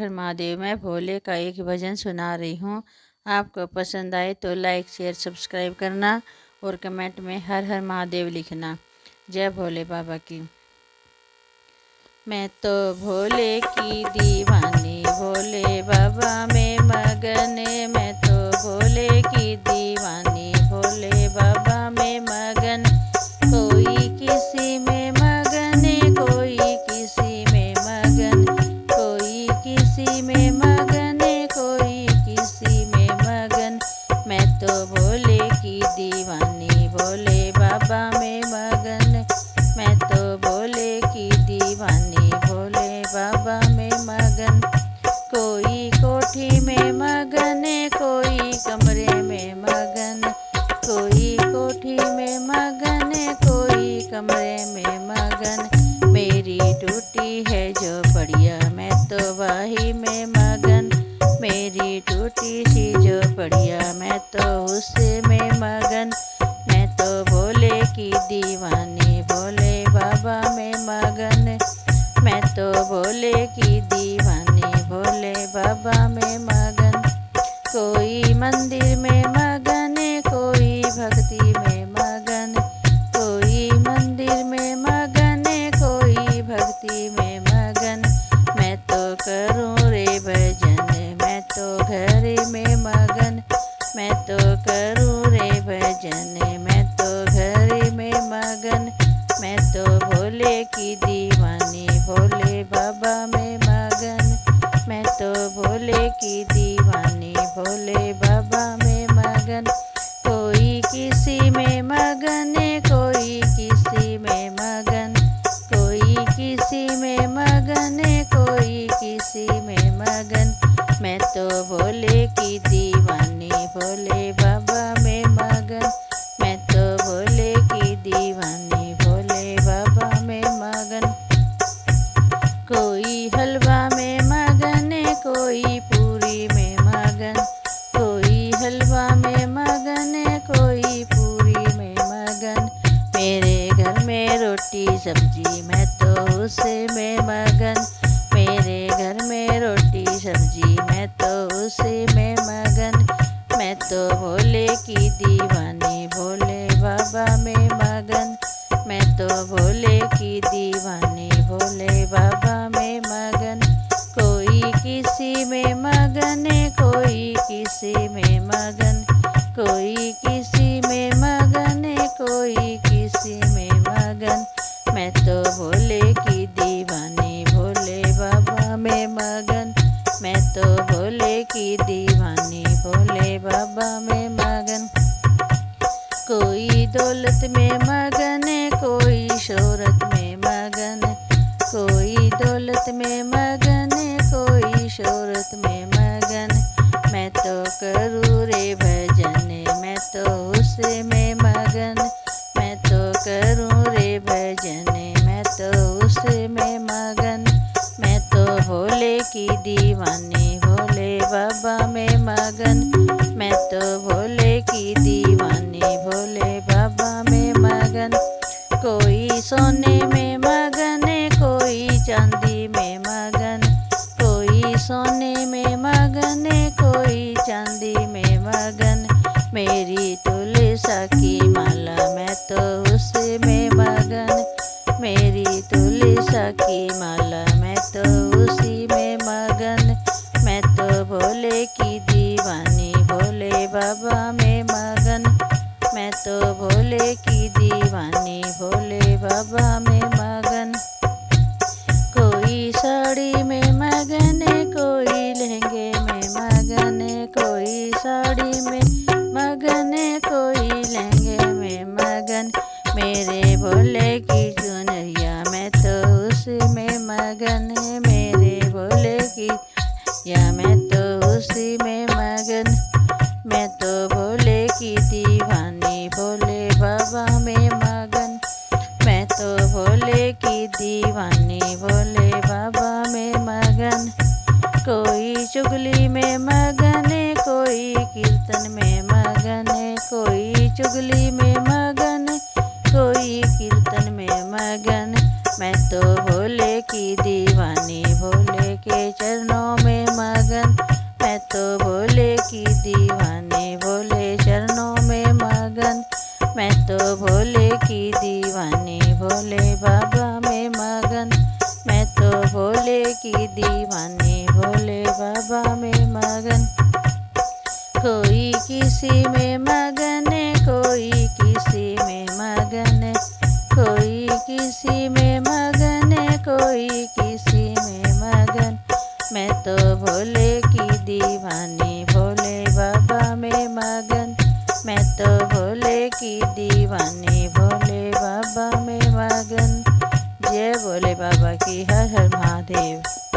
हर महादेव। मैं भोले का एक भजन सुना रही हूँ। आपको पसंद आए तो लाइक शेयर सब्सक्राइब करना और कमेंट में हर हर महादेव लिखना। जय भोले बाबा की। मैं तो भोले की दीवानी, भोले बाबा में मगन। मैं तो भोले की दीवानी, भोले बाबा में मगन। कोई किसी में मगन, कोई किसी में मगन, कोई किसी में मगन, कोई किसी में मगन। मैं तो भोले की दीवानी, भोले बाबा में मगन। मैं तो भोले की दीवानी, भोले बाबा में मगन। कोई कोठी में मगन, कोई कमरे में मगन, कोई कोठी में मगन, कोई कमरे में मगन। मेरी टूटी है जो बढ़िया, मैं तो वाही में मगन। मेरी टूटी सी जो बढ़िया, मैं तो उससे में मगन। मैं तो भोले की दीवानी, भोले बाबा में मगन। मैं तो भोले की दीवानी, भोले बाबा में मगन। कोई मंदिर में मगन, कोई भक्ति में मगन, कोई मंदिर में मगन, कोई भक्ति में मगन। मैं तो करूँ रे भजन, मैं तो घर में मगन। मैं तो करूँ रे भजन, मैं तो घर में मगन। मैं तो भोले की दीवानी, भोले बाबा में मगन। मैं तो भोले की दीवानी, भोले बाबा में मगन। कोई किसी में मगन, कोई किसी में मगन, कोई किसी में मगन, कोई किसी में मगन। मैं तो भोले की दीवानी, भोले बाबा में मगन। मैं तो भोले की दीवानी, भोले बाबा में मगन। कोई हलवा में मगन, कोई पूरी में मगन, कोई हलवा में मगन, कोई पूरी में मगन। मेरे घर में रोटी सब्जी, मैं तो उसे में मगन। मेरे घर में रोटी सब्जी, मैं तो उसे में मगन। मैं तो भोले की दीवानी, भोले बाबा में मगन। मैं तो भोले की दीवानी, भोले बाबा में मगन। कोई किसी में मगन, कोई किसी में मगन, कोई किसी में मगन, कोई किसी में मगन। मैं तो भोले की दीवानी, भोले बाबा में मगन। मैं तो भोले की दीवानी, भोले बाबा में मगन। कोई दौलत में मगन, कोई शोहरत में मगन, कोई दौलत में मगन, कोई शोहरत में मगन। मैं तो करूँ रे भजन, मैं तो उसे में मगन। मैं तो करूँ रे भजन, मैं तो उसे में मगन। मैं तो भोले की दीवानी, भोले बाबा में मगन। मैं तो भोले की दीवानी, भोले बाबा में मगन। कोई सोने में मगन, कोई चांदी में मगन, कोई सोने में मगन, कोई चांदी में मगन। मेरी तुलसा की माला, मैं तो उसे में मगन। मेरी तुलसा की माला, मैं तो उसी में मगन। मैं तो भोले की दीवानी, भोले बाबा में मगन। मैं तो भोले की दीवानी, भोले बाबा में मगन। कोई साड़ी में मगन, कोई लहंगे में मगन, कोई साड़ी में मगन, कोई लहंगे में मगन। मेरे भोले की चुनरिया, मैं तो उसमें मगन। मेरे भोले की या मैं तो उसी में मगन। मैं तो भोले की दीवानी, भोले बाबा में मगन। मैं तो भोले की दीवानी, भोले बाबा में मगन। कोई चुगली में मगन, कोई कीर्तन में मगन, कोई चुगली में मगन, कोई कीर्तन में मगन। मैं तो भोले की दीवानी, भोले के चरणों में की दीवानी भोले बाबा में मगन। कोई किसी में मगन है, कोई किसी में मगन है, कोई किसी में मगन है, कोई किसी में मगन। मैं तो भोले की दीवानी भोले बाबा में मगन। मैं तो भोले की दीवानी भोले बाबा में मगन। जय भोले बाबा की, हर हर महादेव।